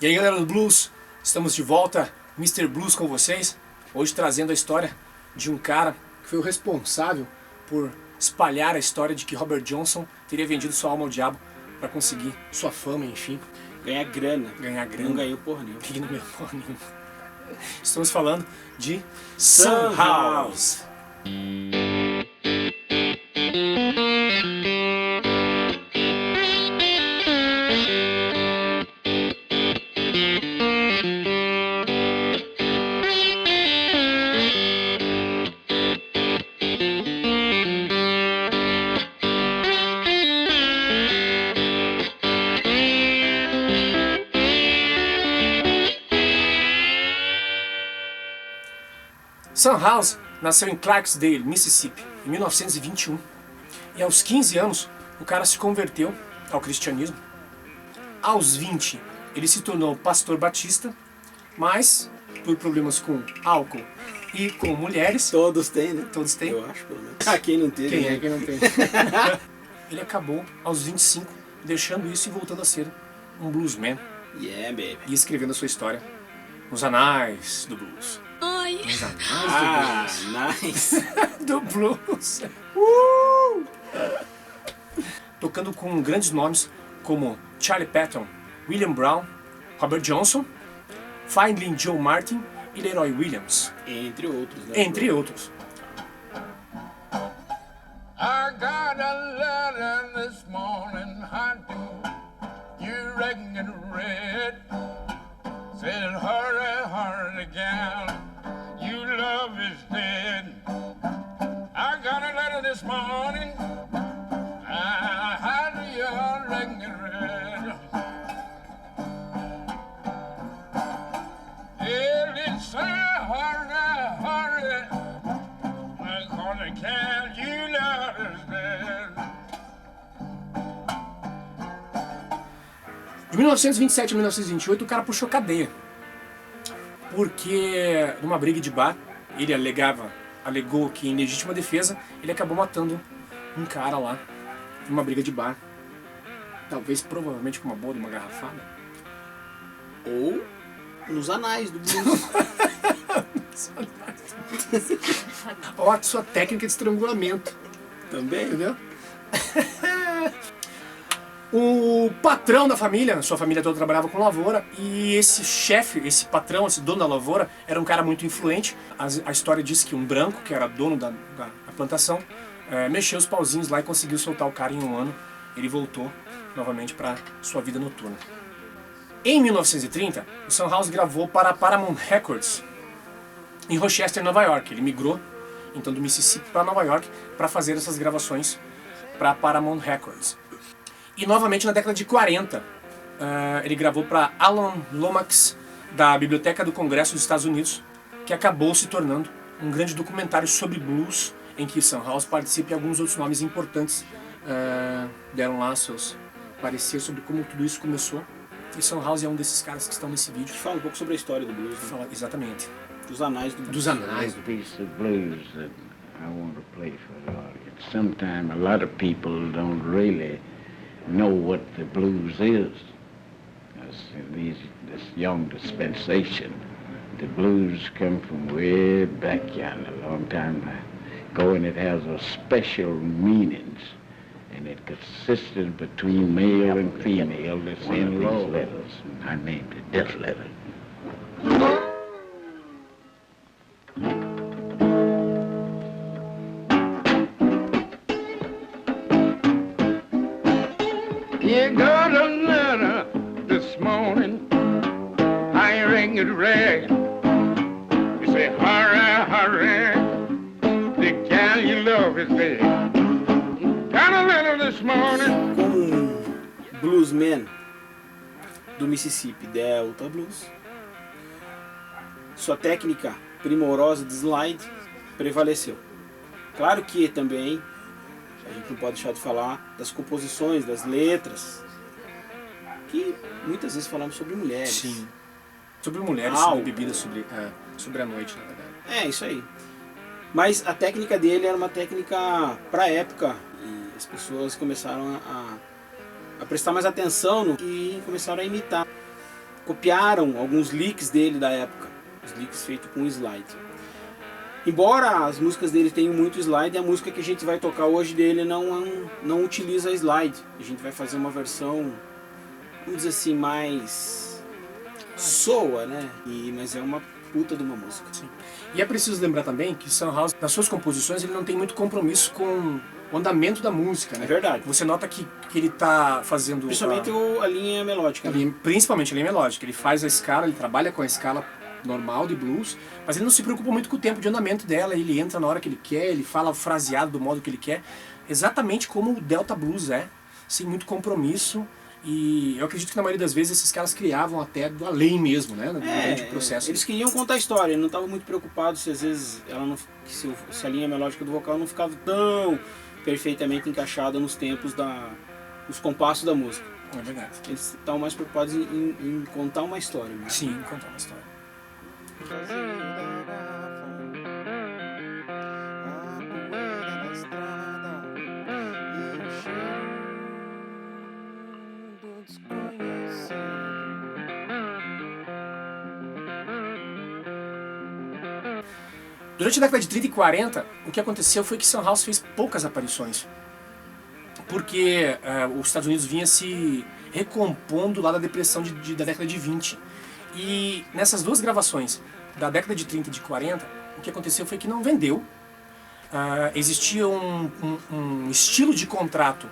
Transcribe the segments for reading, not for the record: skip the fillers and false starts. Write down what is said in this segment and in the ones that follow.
E aí, galera do Blues, estamos de volta, Mr. Blues com vocês, hoje trazendo a história de um cara que foi o responsável por espalhar a história de que Robert Johnson teria vendido sua alma ao diabo para conseguir sua fama, enfim. Ganhar grana. Não ganhou porra nenhuma. Que não ganhou porra nenhuma. Estamos falando de Son House. Son House nasceu em Clarksdale, Mississippi, em 1921. E aos 15 anos, o cara se converteu ao cristianismo. Aos 20, ele se tornou pastor batista, mas por problemas com álcool e com mulheres... Todos têm, né? Todos têm. Eu acho, pelo menos. Ah, quem não teve, Quem né? é quem não tem? Ele acabou, aos 25, deixando isso e voltando a ser um bluesman. Yeah, baby. E escrevendo a sua história nos anais do blues. Ai. Nos anais Nice. do blues. Tocando com grandes nomes como Charlie Patton, William Brown, Robert Johnson, Findling Joe Martin e Leroy Williams. Entre outros, né? Entre outros. I got a letter this morning, I do. You reckon it read? Said, hurry, hurry, gal. You love is dead. I got a letter this morning. How do you reckon it read? It said, hurry, hurry. Cause I can't, you love is dead. De 1927 a 1928, o cara puxou cadeia. Porque, numa briga de bar, ele alegou que em legítima defesa, ele acabou matando um cara lá, numa briga de bar. Talvez, provavelmente, com uma boa de uma garrafada. Ou nos anais do blues. Ó, a sua técnica de estrangulamento. Também. Entendeu? O patrão da família, sua família toda trabalhava com lavoura, e esse chefe, esse patrão, esse dono da lavoura, era um cara muito influente. A história diz que um branco, que era dono da plantação, mexeu os pauzinhos lá e conseguiu soltar o cara em um ano. Ele voltou novamente para sua vida noturna. Em 1930, o Son House gravou para a Paramount Records, em Rochester, Nova York. Ele migrou então do Mississippi para Nova York para fazer essas gravações para a Paramount Records. E novamente na década de 40, ele gravou para Alan Lomax, da Biblioteca do Congresso dos Estados Unidos, que acabou se tornando um grande documentário sobre blues, em que Son House participa e alguns outros nomes importantes deram lá seus parecer sobre como tudo isso começou. E Son House é um desses caras que estão nesse vídeo. Fala um pouco sobre a história do blues. Né? Fala exatamente. Dos anais do blues. Dos anais do blues. Piece of blues that I want to play for the audience. Sometimes a lot of people don't really know what the blues is. This young dispensation, the blues come from way back yonder, a long time ago, and it has a special meanings, and it consisted between male and female that's in these letters. I named it Death Letter. You got a letter this morning, I ring it red. You say, hurry, hurry, the gal you love is dead. Got a letter this morning. Como um bluesman do Mississippi, Delta Blues, sua técnica primorosa de slide prevaleceu. Claro que também a gente não pode deixar de falar das composições, das letras, que muitas vezes falamos sobre mulheres. Sim. Sobre mulheres, Álcool. sobre bebidas, sobre a noite, na verdade. É, isso aí. Mas a técnica dele era uma técnica pra época, e as pessoas começaram a prestar mais atenção e começaram a imitar. copiaram alguns leaks dele da época, os leaks feitos com slide. Embora as músicas dele tenham muito slide, a música que a gente vai tocar hoje dele não utiliza slide. A gente vai fazer uma versão, vamos dizer assim, mais soa, né? Mas é uma puta de uma música. Sim. E é preciso lembrar também que Son House, nas suas composições, ele não tem muito compromisso com o andamento da música, né? É verdade. Você nota que ele tá fazendo... Principalmente a linha melódica. Principalmente a linha melódica. Ele faz a escala, ele trabalha com a escala normal de blues, mas ele não se preocupa muito com o tempo de andamento dela, ele entra na hora que ele quer, ele fala fraseado do modo que ele quer, exatamente como o Delta Blues é, sem muito compromisso. E eu acredito que na maioria das vezes esses caras criavam até além mesmo, né? Durante o processo. Eles queriam contar a história, eles não estavam muito preocupados se às vezes se a linha melódica do vocal não ficava tão perfeitamente encaixada nos tempos nos compassos da música. É verdade. Eles estavam mais preocupados em contar uma história mesmo. Sim, contar uma história. Durante a década de 30 e 40, o que aconteceu foi que Son House fez poucas aparições. Porque os Estados Unidos vinha se recompondo lá da depressão da década de 20. E nessas duas gravações, da década de 30 e de 40, o que aconteceu foi que não vendeu. Existia um estilo de contrato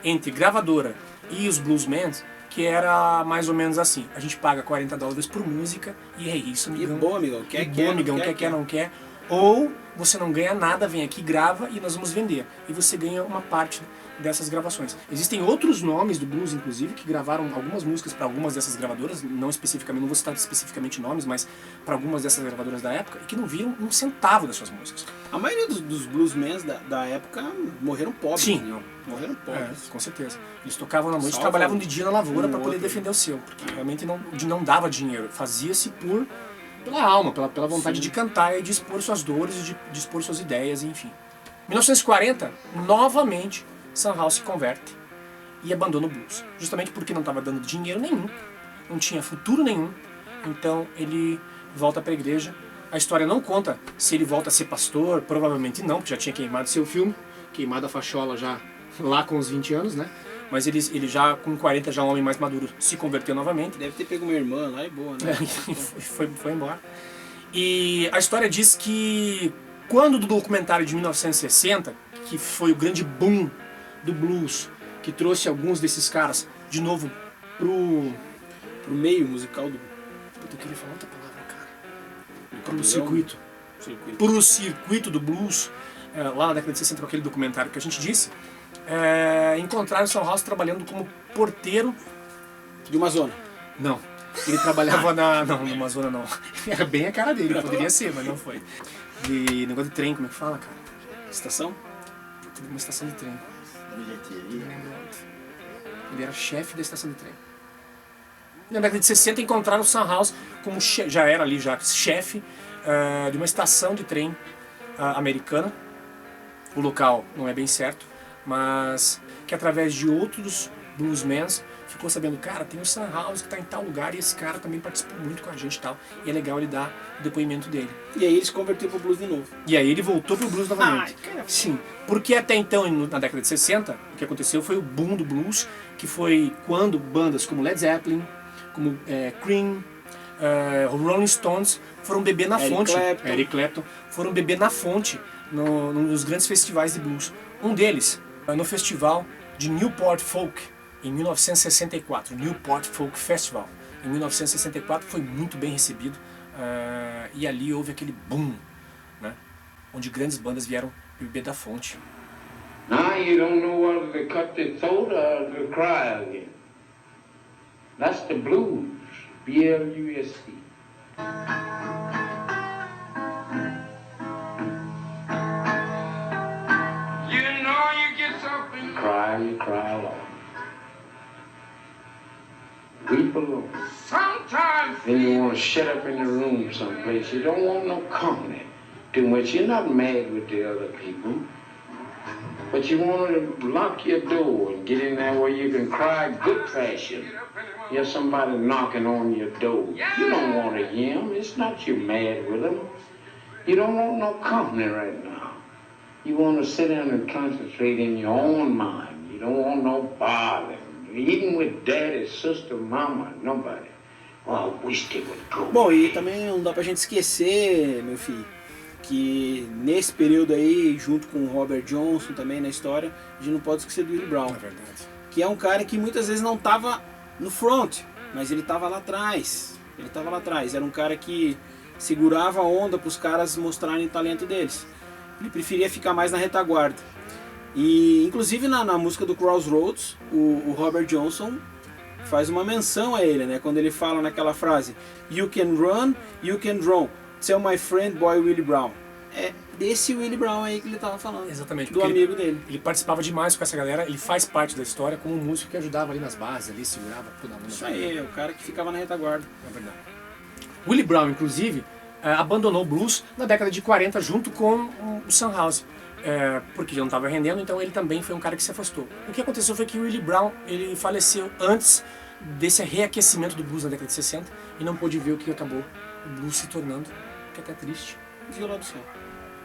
entre gravadora e os bluesmen que era mais ou menos assim: a gente paga $40 por música e é isso, amigão. E boa, amigão. Quer, não quer. Ou você não ganha nada, vem aqui, grava e nós vamos vender. E você ganha uma parte dessas gravações. Existem outros nomes do blues, inclusive, que gravaram algumas músicas para algumas dessas gravadoras, não vou citar especificamente nomes, mas para algumas dessas gravadoras da época, e que não viram um centavo das suas músicas. A maioria dos bluesmen da época morreram pobres. Sim. Não. Morreram pobres. Com certeza. Eles tocavam na noite e trabalhavam de dia na lavoura para poder defender o seu, porque realmente não dava dinheiro. Fazia-se pela alma, pela vontade de cantar e de expor suas dores, de expor suas ideias, enfim. Em 1940, novamente, Son House se converte e abandona o blues. Justamente porque não estava dando dinheiro nenhum, não tinha futuro nenhum, então ele volta para a igreja. A história não conta se ele volta a ser pastor, provavelmente não, porque já tinha queimado seu filme, queimado a fachola já lá com os 20 anos, né? Mas ele já com 40, já um homem mais maduro, se converteu novamente. Deve ter pego uma irmã lá e boa, né? foi embora. E a história diz que quando do documentário de 1960, que foi o grande boom do blues, que trouxe alguns desses caras de novo pro meio musical do... Puta, eu queria falar outra palavra, cara. Pro circuito. Pro circuito do blues, lá na década de 60, com aquele documentário que a gente disse, encontraram Son House trabalhando como porteiro de uma zona. Não. Ele trabalhava numa zona não. Era bem a cara dele, poderia ser, mas não foi. De negócio de trem, como é que fala, cara? Estação? Uma estação de trem. Bilheteria. Ele era chefe da estação de trem. Na década de 60 encontraram o Son House como já era ali chefe de uma estação de trem americana. O local não é bem certo, mas que através de outros bluesmen ficou sabendo, cara, tem o Son House que está em tal lugar e esse cara também participou muito com a gente e tal. E é legal ele dar o depoimento dele. E aí ele se converteu pro blues de novo. E aí ele voltou pro blues novamente. Sim, porque até então, na década de 60, o que aconteceu foi o boom do blues, que foi quando bandas como Led Zeppelin, como Cream, Rolling Stones foram beber na fonte. Eric Clapton foram beber na fonte num dos grandes festivais de blues. Um deles, no festival de Newport Folk, em 1964, Newport Folk Festival. Em 1964 foi muito bem recebido e ali houve aquele boom, né, onde grandes bandas vieram beber da fonte. Now you don't know whether to cut the throat or to cry again. That's the blues, B-L-U-S-C. You know you get something. You cry alone. Weep alone. Sometimes. Then you want to shut up in the room someplace. You don't want no company too much. You're not mad with the other people. But you want to lock your door and get in there where you can cry good fashion. Here's somebody knocking on your door. You don't want to hear him. It's not you mad with him. You don't want no company right now. You want to sit down and concentrate in your own mind. You don't want no bothering. Even with daddy, sister, mama, nobody. Oh, I wish they would go. Bom, e também não dá pra gente esquecer, meu filho, que nesse período aí, junto com o Robert Johnson também na história, a gente não pode esquecer do Willie Brown. É verdade. Que é um cara que muitas vezes não tava no front, mas ele tava lá atrás. Ele tava lá atrás. Era um cara que segurava a onda para os caras mostrarem o talento deles. Ele preferia ficar mais na retaguarda. E inclusive na música do Crossroads, o Robert Johnson faz uma menção a ele, né? Quando ele fala naquela frase: "You can run, you can draw. Tell my friend boy Willie Brown." É desse Willie Brown aí que ele tava falando. Exatamente. Do porque amigo dele. Ele participava demais com essa galera, ele faz parte da história como um músico que ajudava ali nas bases, ali, segurava toda a onda. Isso aí, é o cara que ficava na retaguarda. É verdade. Willie Brown, inclusive, abandonou o blues na década de 40 junto com o Sunhouse. Porque já não estava rendendo, então ele também foi um cara que se afastou. O que aconteceu foi que o Willie Brown ele faleceu antes desse reaquecimento do blues na década de 60 e não pôde ver o que acabou o blues se tornando, que é até triste. Viu lá do céu.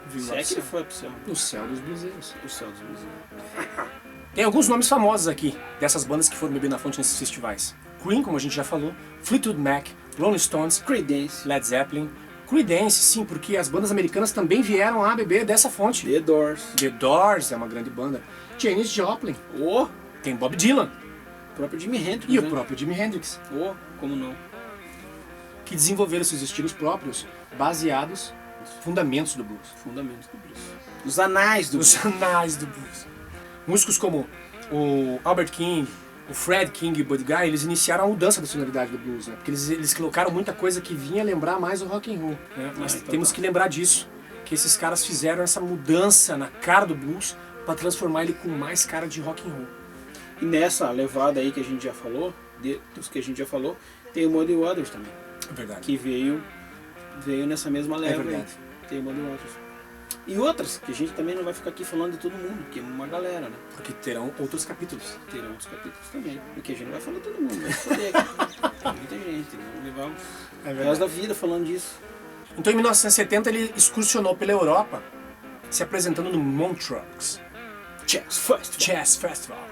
Viu Se lá é do que ele céu. foi pro céu. No céu dos bluseiros. O céu dos bluseiros. Tem alguns nomes famosos aqui, dessas bandas que foram beber na fonte nesses festivais. Queen, como a gente já falou, Fleetwood Mac, Rolling Stones, Creedence, Led Zeppelin, Creedence, sim, porque as bandas americanas também vieram a beber dessa fonte. The Doors. The Doors é uma grande banda. Janis Joplin, O tem Bob Dylan próprio Jimi Hendrix. e né? o próprio Jimi Hendrix, Como não? que desenvolveram seus estilos próprios, baseados nos fundamentos do blues. Fundamentos do blues. Os anais do blues. Os anais do blues. Músicos como o Albert King, o Fred King e o Buddy Guy, eles iniciaram a mudança da sonoridade do blues, né? Porque eles colocaram muita coisa que vinha lembrar mais o rock and roll, né? Mas então temos tá. que lembrar disso, que esses caras fizeram essa mudança na cara do blues para transformar ele com mais cara de rock and roll. E nessa levada aí que a gente já falou, dos que a gente já falou, tem o Muddy Waters também, É verdade. que veio nessa mesma leva aí. verdade. Tem o Muddy Waters. E outras, que a gente também não vai ficar aqui falando de todo mundo, que é uma galera, né? Porque terão outros capítulos. Terão outros capítulos também. Porque a gente não vai falar de todo mundo, vai foder aqui. Tem muita gente, né? Vamos levar o resto da vida falando disso. Então em 1970 ele excursionou pela Europa, se apresentando no Montreux Jazz Festival. Jazz Festival.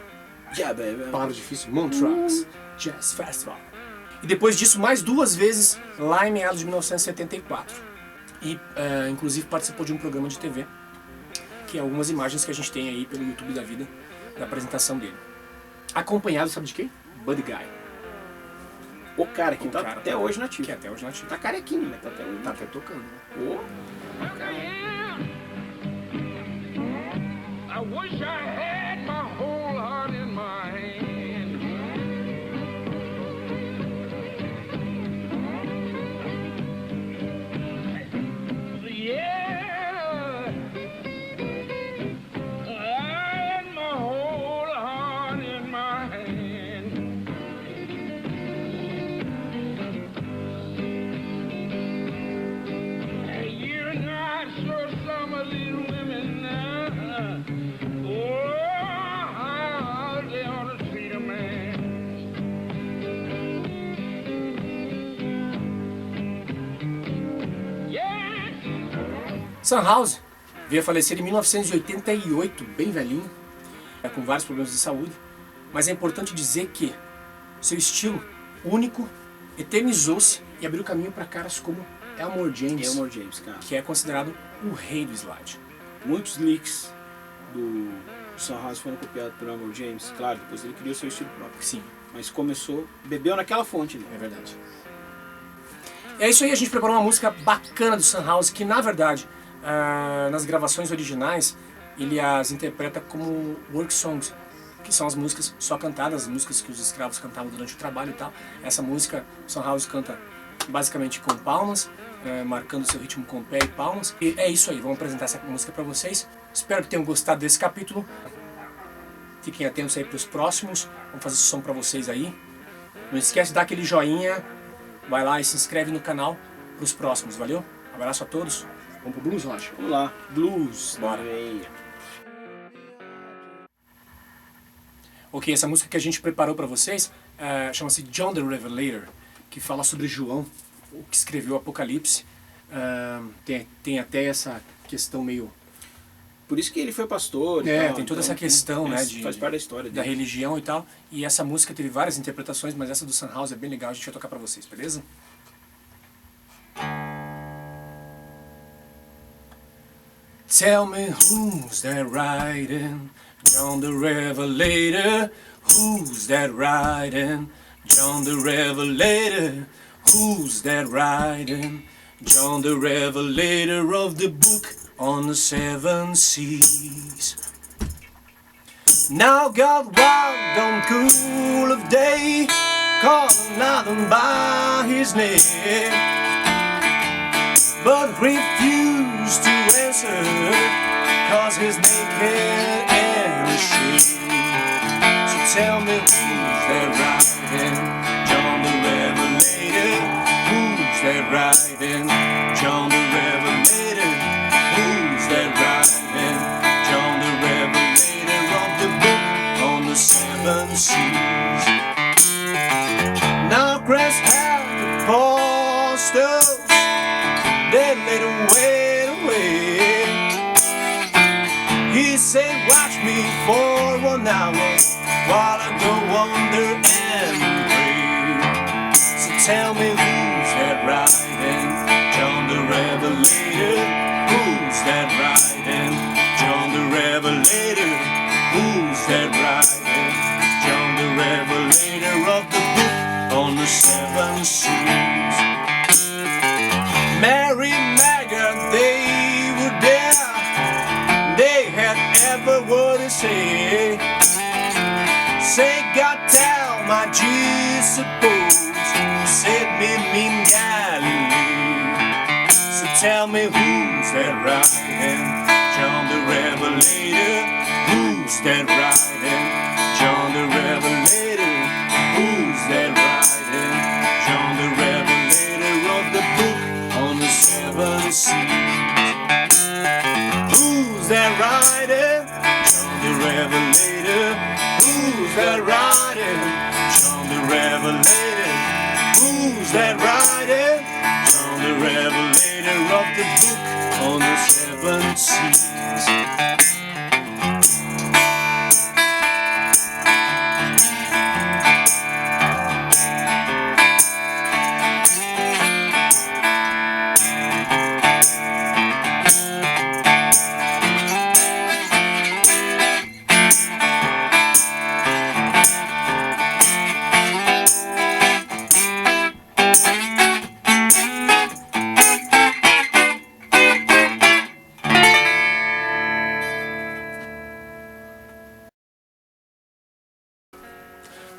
Yeah, baby. Palavra difícil, Montreux Jazz Festival. E depois disso, mais 2 vezes lá em meados de 1974. E, inclusive, participou de um programa de TV, que é algumas imagens que a gente tem aí pelo YouTube da vida, da apresentação dele. Acompanhado, sabe de quem? Buddy Guy. O cara que O tá cara até tá- hoje nativo. Que é até hoje nativo. Tá carequinho, mas tá até hoje Tá nativo. até tocando, né? I wish I had my whole heart in my hand. Yeah, I had my whole heart in my hand. You're not sure some of these women now. Oh, how they ought to treat a man. Yeah. Sunhouse veio a falecer em 1988, bem velhinho, com vários problemas de saúde. Mas é importante dizer que seu estilo único eternizou-se e abriu caminho para caras como Elmore James, Elmore James, cara. que é considerado o rei do slide. Muitos licks do Sunhouse foram copiados pelo Elmore James. Claro, depois ele criou seu estilo próprio. Sim, Mas começou, bebeu naquela fonte, né? é verdade. É isso aí, a gente preparou uma música bacana do Sunhouse, que na verdade, nas gravações originais, ele as interpreta como work songs, que são as músicas só cantadas, as músicas que os escravos cantavam durante o trabalho e tal. Essa música, Sunhouse canta basicamente com palmas, marcando seu ritmo com pé e palmas. E é isso aí, vamos apresentar essa música para vocês. Espero que tenham gostado desse capítulo. Fiquem atentos aí para os próximos, vamos fazer esse som para vocês aí. Não esquece de dar aquele joinha, vai lá e se inscreve no canal para os próximos, valeu? Abraço a todos, vamos pro Blues, Rocha? Vamos lá, blues. Bora. na veia. Ok, essa música que a gente preparou para vocês chama-se John the Revelator, que fala sobre João, o que escreveu o Apocalipse. Tem até essa questão meio... Por isso que ele foi pastor e tal, tem toda essa questão, né, faz parte da história da dele. religião e tal. E essa música teve várias interpretações, mas essa do Sunhouse é bem legal, a gente vai tocar pra vocês, beleza? Tell me who's that riding, John the Revelator. Who's that riding, John the Revelator? Who's that riding, John the Revelator of the book on the 7 seas? Now God walked on cool of day, calling nothing by his name, but refused to answer, cause he's naked and ashamed. So tell me who's that riding, John the Revelator? Who's that riding, John the Revelator? Who's that riding, John the Revelator of the book on the 7 seas? Now Christ had the apostles, they laid away. He said, watch me for 1 hour while I go under and pray. So tell me who's that riding, John the Revelator? Who's that riding, John the Revelator? Who's that riding, John the Revelator of the book on the 7 seas? Mary, Magdalene, they were there. They had every word to say. Say, God, tell my Jesus, suppose said me in Galilee. So tell me who's that riding, John the Revelator? Who's that riding, John the Revelator? Who's that riding, John the Revelator of the book on the 7 seas? Who's that riding, John the Revelator? Who's that riding, John the Revelator? Who's that riding, John the Revelator of the book on the 7 seas?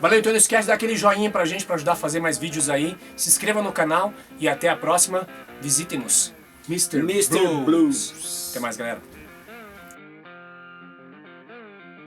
Valeu, então não esquece de dar aquele joinha pra gente, pra ajudar a fazer mais vídeos aí. Se inscreva no canal e até a próxima. Visite-nos. Mr. Blues. Até mais, galera.